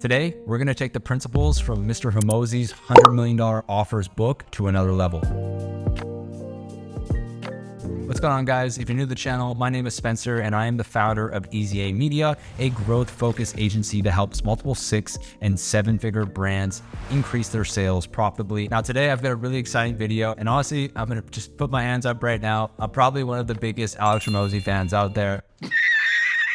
Today, we're going to take the principles from Mr. Hormozi's $100 million offers book to another level. What's going on, guys? If you're new to the channel, my name is Spencer and I am the founder of Easy A Media, a growth-focused agency that helps multiple 6- and 7-figure brands increase their sales profitably. Now, today I've got a really exciting video, and honestly, I'm going to just put my hands up right now. I'm probably one of the biggest Alex Hormozi fans out there.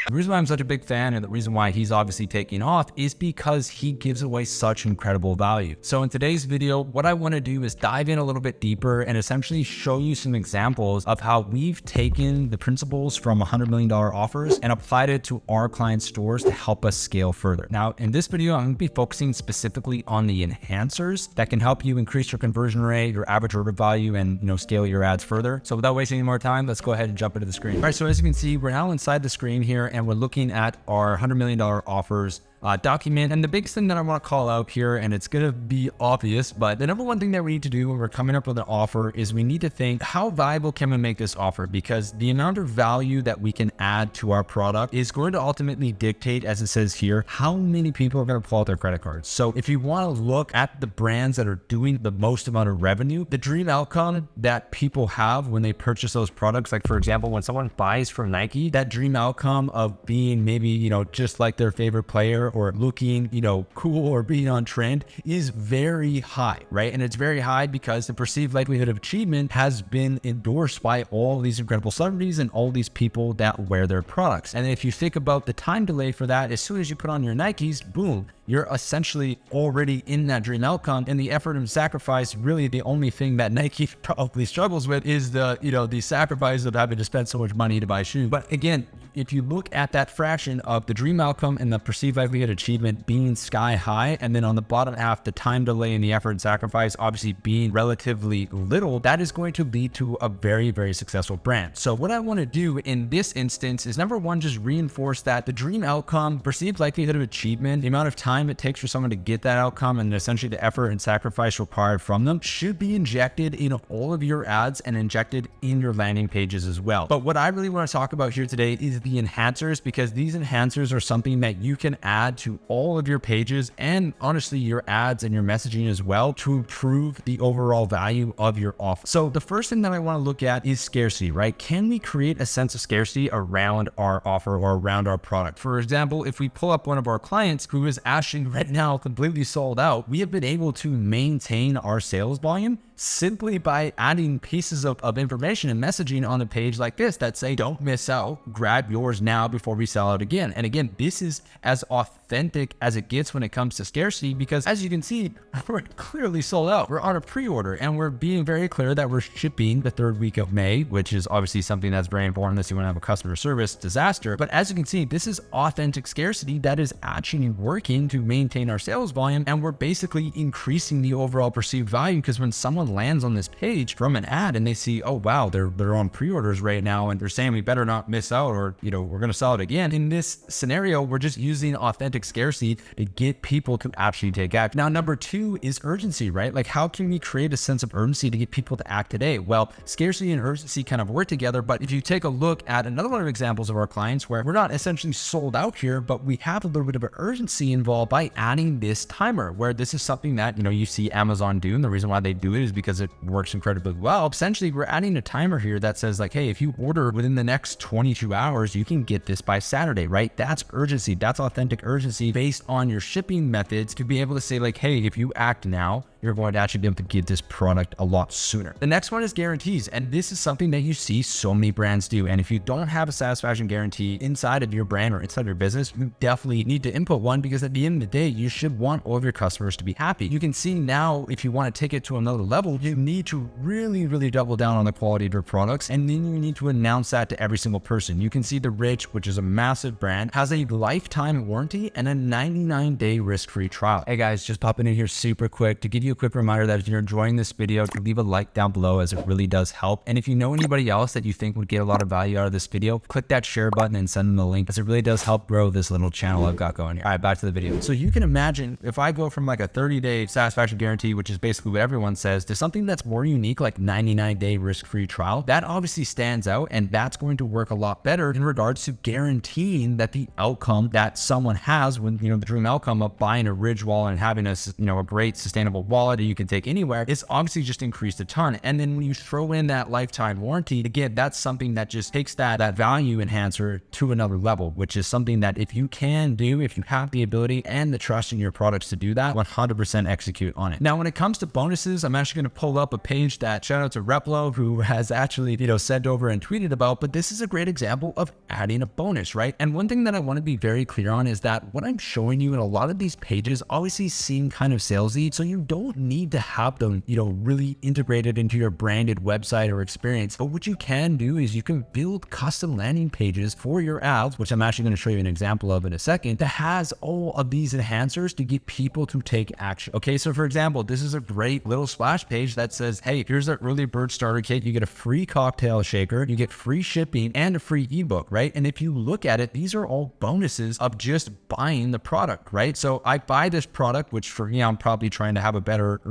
The reason why I'm such a big fan and the reason why he's obviously taking off is because he gives away such incredible value. So in today's video, what I want to do is dive in a little bit deeper and essentially show you some examples of how we've taken the principles from $100 million offers and applied it to our client stores to help us scale further. Now, in this video, I'm going to be focusing specifically on the enhancers that can help you increase your conversion rate, your average order value, and scale your ads further. So without wasting any more time, let's go ahead and jump into the screen. All right, so as you can see, we're now inside the screen here and we're looking at our $100 million offers document. And the biggest thing that I want to call out here, and it's going to be obvious, but the number one thing that we need to do when we're coming up with an offer is we need to think, how valuable can we make this offer? Because the amount of value that we can add to our product is going to ultimately dictate, as it says here, how many people are going to pull out their credit cards. So if you want to look at the brands that are doing the most amount of revenue, the dream outcome that people have when they purchase those products, like for example, when someone buys from Nike, that dream outcome of being maybe, just like their favorite player or looking, cool or being on trend is very high, right? And it's very high because the perceived likelihood of achievement has been endorsed by all these incredible celebrities and all these people that wear their products. And if you think about the time delay for that, as soon as you put on your Nikes, boom, you're essentially already in that dream outcome. And the effort and sacrifice, really the only thing that Nike probably struggles with is the sacrifice of having to spend so much money to buy shoes. But again, if you look at that fraction of the dream outcome and the perceived likelihood of achievement being sky high, and then on the bottom half, the time delay and the effort and sacrifice obviously being relatively little, that is going to lead to a very, very successful brand. So what I want to do in this instance is, number one, just reinforce that the dream outcome, perceived likelihood of achievement, the amount of time it takes for someone to get that outcome, and essentially the effort and sacrifice required from them should be injected in all of your ads and injected in your landing pages as well. But what I really want to talk about here today is the enhancers, because these enhancers are something that you can add to all of your pages and honestly your ads and your messaging as well to improve the overall value of your offer. So the first thing that I want to look at is scarcity, right? Can we create a sense of scarcity around our offer or around our product? For example, if we pull up one of our clients who is actually right now completely sold out, we have been able to maintain our sales volume simply by adding pieces of information and messaging on a page like this that say, don't miss out, grab yours now before we sell out again. And again, this is as authentic as it gets when it comes to scarcity, because as you can see, we're clearly sold out. We're on a pre-order and we're being very clear that we're shipping the 3rd week of May, which is obviously something that's very important unless you want to have a customer service disaster. But as you can see, this is authentic scarcity that is actually working to maintain our sales volume. And we're basically increasing the overall perceived value, because when someone lands on this page from an ad and they see, oh wow, they're on pre-orders right now and they're saying we better not miss out, or we're going to sell it again. In this scenario, we're just using authentic scarcity to get people to actually take action. Now, number two is urgency, right? Like, how can we create a sense of urgency to get people to act today? Well, scarcity and urgency kind of work together, but if you take a look at another one of examples of our clients where we're not essentially sold out here, but we have a little bit of an urgency involved by adding this timer, where this is something that you see Amazon do, and the reason why they do it is because it works incredibly well. Essentially, we're adding a timer here that says like, hey, if you order within the next 22 hours, you can get this by Saturday, right? That's urgency. That's authentic urgency based on your shipping methods to be able to say like, hey, if you act now, you're going to actually be able to get this product a lot sooner. The next one is guarantees. And this is something that you see so many brands do. And if you don't have a satisfaction guarantee inside of your brand or inside your business, you definitely need to input one, because at the end of the day, you should want all of your customers to be happy. You can see now, if you want to take it to another level, you need to really, really double down on the quality of your products. And then you need to announce that to every single person. You can see The Rich, which is a massive brand, has a lifetime warranty and a 99-day risk-free trial. Hey guys, just popping in here super quick to give you a quick reminder that if you're enjoying this video, to leave a like down below, as it really does help. And if you know anybody else that you think would get a lot of value out of this video, click that share button and send them the link, as it really does help grow this little channel I've got going here. All right, back to the video. So you can imagine if I go from like a 30-day satisfaction guarantee, which is basically what everyone says, to something that's more unique, like 99-day risk-free trial, that obviously stands out, and that's going to work a lot better in regards to guaranteeing that the outcome that someone has when, the dream outcome of buying a Ridge wallet and having a great sustainable wallet that you can take anywhere is obviously just increased a ton. And then when you throw in that lifetime warranty, again, that's something that just takes that value enhancer to another level, which is something that if you can do, if you have the ability and the trust in your products to do that, 100% execute on it. Now, when it comes to bonuses, I'm actually going to pull up a page that, shout out to Replo, who has actually, sent over and tweeted about, but this is a great example of adding a bonus, right? And one thing that I want to be very clear on is that what I'm showing you in a lot of these pages obviously seem kind of salesy, so you don't need to have them, really integrated into your branded website or experience. But what you can do is you can build custom landing pages for your ads, which I'm actually going to show you an example of in a second, that has all of these enhancers to get people to take action. Okay, so for example, this is a great little splash page that says, hey, here's an early bird starter kit. You get a free cocktail shaker, you get free shipping, and a free ebook, right? And if you look at it, these are all bonuses of just buying the product, right? So I buy this product, which for me, I'm probably trying to have a better,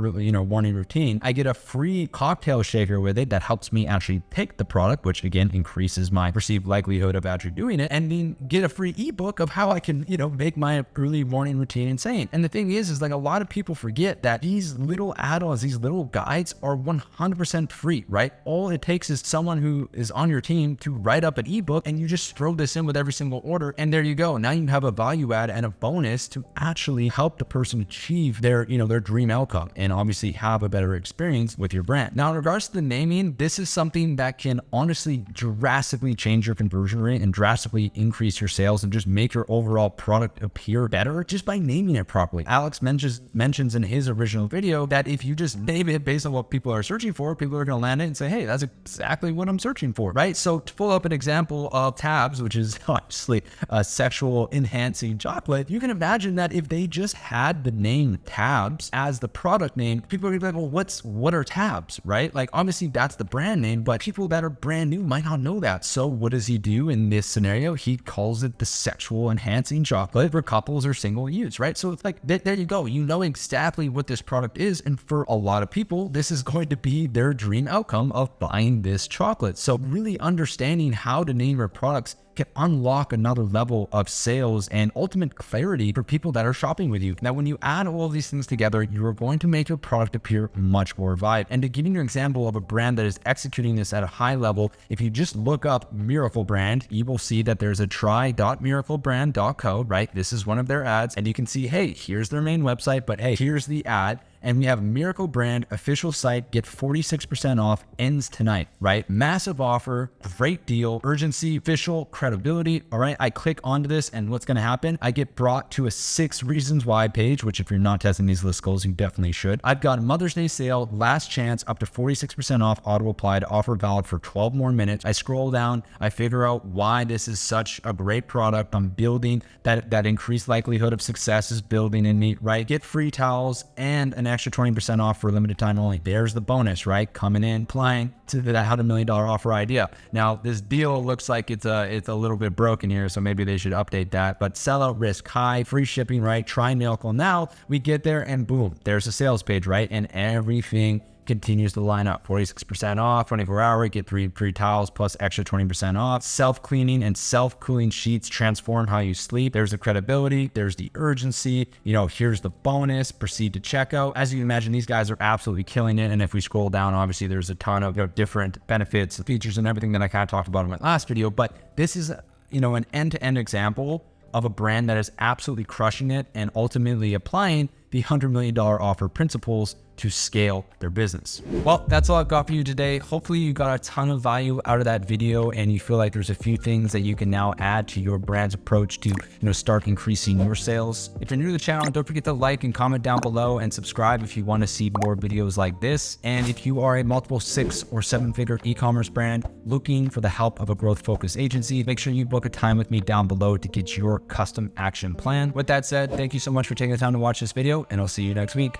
morning routine. I get a free cocktail shaker with it that helps me actually take the product, which again increases my perceived likelihood of actually doing it, and then get a free ebook of how I can, make my early morning routine insane. And the thing is like a lot of people forget that these little add-ons, these little guides are 100% free, right? All it takes is someone who is on your team to write up an ebook, and you just throw this in with every single order, and there you go. Now you have a value add and a bonus to actually help the person achieve their, their dream outcome, and obviously have a better experience with your brand. Now, in regards to the naming, this is something that can honestly drastically change your conversion rate and drastically increase your sales and just make your overall product appear better just by naming it properly. Alex mentions in his original video that if you just name it based on what people are searching for, people are going to land it and say, hey, that's exactly what I'm searching for, right? So to pull up an example of Tabs, which is obviously a sexual enhancing chocolate, you can imagine that if they just had the name Tabs as the product name, people are gonna be like, well, what are Tabs, right? Like, obviously that's the brand name, but people that are brand new might not know that. So what does he do in this scenario? He calls it the sexual enhancing chocolate for couples or single use, right? So it's like, there you go. You know exactly what this product is. And for a lot of people, this is going to be their dream outcome of buying this chocolate. So really understanding how to name your products can unlock another level of sales and ultimate clarity for people that are shopping with you. Now, when you add all of these things together, you are going to make your product appear much more vibrant. And to give you an example of a brand that is executing this at a high level, if you just look up Miracle Brand, you will see that there's a try.miraclebrand.co, right? This is one of their ads. And you can see, hey, here's their main website, but hey, here's the ad. And we have Miracle Brand official site, get 46% off, ends tonight, right? Massive offer, great deal, urgency, official, credibility. All right, I click onto this, and what's going to happen? I get brought to a 6 reasons why page, which if you're not testing these list goals, you definitely should. I've got a Mother's Day sale, last chance, up to 46% off, auto applied, offer valid for 12 more minutes. I scroll down, I figure out why this is such a great product. I'm building that increased likelihood of success is building in me, right? Get free towels and an extra 20% off for a limited time only. There's the bonus, right? Coming in, applying to that $100 million offer idea. Now, this deal looks like it's a little bit broken here, so maybe they should update that. But sellout risk high, free shipping, right? Try Miracle now. We get there, and boom, there's a sales page, right? And everything continues to line up. 46% off, 24-hour, get 3 free towels plus extra 20% off. Self-cleaning and self-cooling sheets transform how you sleep. There's the credibility, there's the urgency, here's the bonus, proceed to checkout. As you can imagine, these guys are absolutely killing it. And if we scroll down, obviously there's a ton of different benefits, features, and everything that I kind of talked about in my last video. But this is, an end-to-end example of a brand that is absolutely crushing it and ultimately applying the $100 million offer principles to scale their business. Well, that's all I've got for you today. Hopefully you got a ton of value out of that video, and you feel like there's a few things that you can now add to your brand's approach to, start increasing your sales. If you're new to the channel, don't forget to like and comment down below, and subscribe if you want to see more videos like this. And if you are a multiple 6 or 7-figure e-commerce brand looking for the help of a growth-focused agency, make sure you book a time with me down below to get your custom action plan. With that said, thank you so much for taking the time to watch this video, and I'll see you next week.